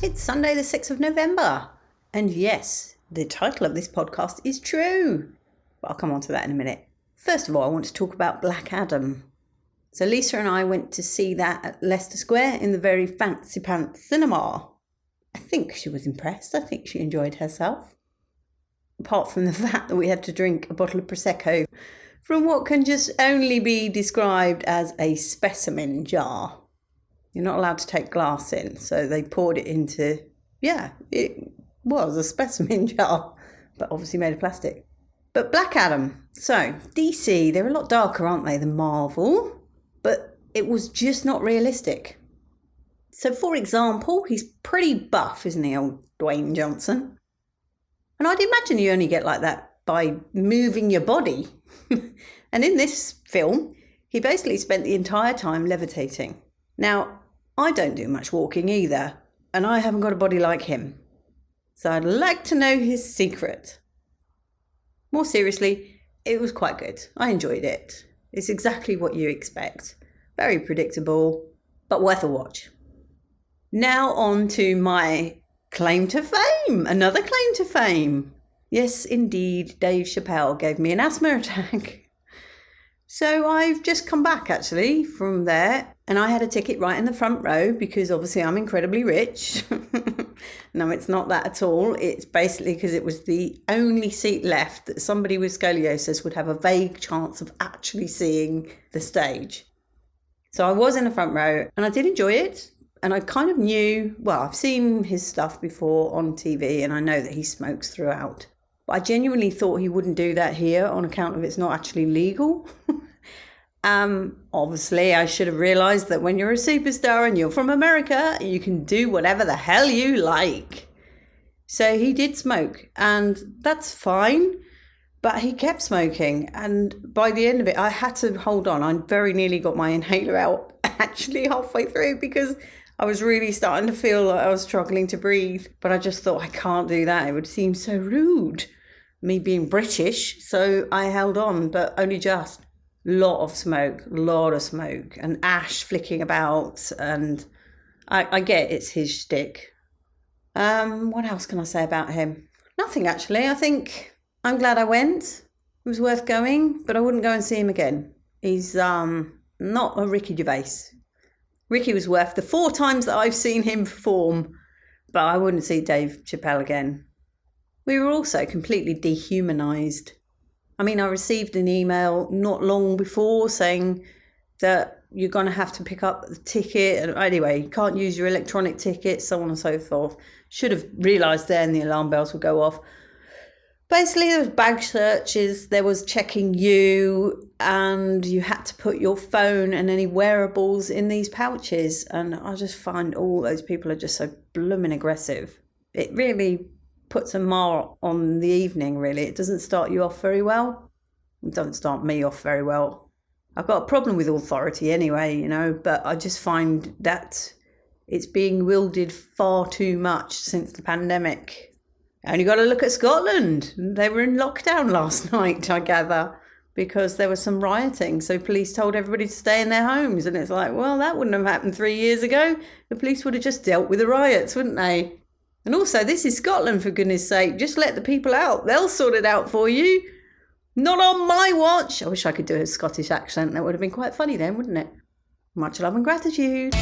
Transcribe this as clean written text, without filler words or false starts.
It's Sunday the 6th of November. And yes, the title of this podcast is true. But I'll come on to that in a minute. First of all, I want to talk about Black Adam. So Lisa and I went to see that at Leicester Square in the very fancy pants cinema. I think she was impressed. I think she enjoyed herself. Apart from the fact that we had to drink a bottle of Prosecco from what can just only be described as a specimen jar. You're not allowed to take glass in, so they poured it into, it was a specimen jar, but obviously made of plastic. But Black Adam, so DC, they're a lot darker, aren't they, than Marvel? But it was just not realistic. So for example, he's pretty buff, isn't he, old Dwayne Johnson? And I'd imagine you only get like that by moving your body. And in this film, he basically spent the entire time levitating. Now, I don't do much walking either, and I haven't got a body like him. So I'd like to know his secret. More seriously, it was quite good. I enjoyed it. It's exactly what you expect. Very predictable, but worth a watch. Now on to my claim to fame. Another claim to fame. Yes, indeed, Dave Chappelle gave me an asthma attack. So I've just come back actually from there, and I had a ticket right in the front row because obviously I'm incredibly rich. No, it's not that at all. It's basically because it was the only seat left that somebody with scoliosis would have a vague chance of actually seeing the stage. So I was in the front row and I did enjoy it. And I kind of knew, well, I've seen his stuff before on TV and I know that he smokes throughout. But I genuinely thought he wouldn't do that here on account of it's not actually legal. Obviously, I should have realised that when you're a superstar and you're from America, you can do whatever the hell you like. So he did smoke, and that's fine. But he kept smoking, and by the end of it, I had to hold on. I very nearly got my inhaler out actually halfway through because I was really starting to feel like I was struggling to breathe. But I just thought, I can't do that. It would seem so rude, me being British. So I held on, but only just. Lot of smoke, and ash flicking about, and I get it's his shtick. What else can I say about him? Nothing actually. I think I'm glad I went. It was worth going, but I wouldn't go and see him again. He's not a Ricky Gervais. Ricky was worth the 4 times that I've seen him perform, but I wouldn't see Dave Chappelle again. We were also completely dehumanised. I mean, I received an email not long before saying that you're going to have to pick up the ticket. And anyway, you can't use your electronic ticket, so on and so forth. Should have realised then the alarm bells would go off. Basically, there was bag searches, there was checking you, and you had to put your phone and any wearables in these pouches. And I just find all those people are just so blooming aggressive. It really puts a mar on the evening, really. It doesn't start you off very well. It doesn't start me off very well. I've got a problem with authority anyway, but I just find that it's being wielded far too much since the pandemic. And you got to look at Scotland. They were in lockdown last night, I gather, because there was some rioting. So police told everybody to stay in their homes. And it's like, well, that wouldn't have happened 3 years ago. The police would have just dealt with the riots, wouldn't they? And also, this is Scotland, for goodness sake. Just let the people out. They'll sort it out for you. Not on my watch. I wish I could do a Scottish accent. That would have been quite funny then, wouldn't it? Much love and gratitude.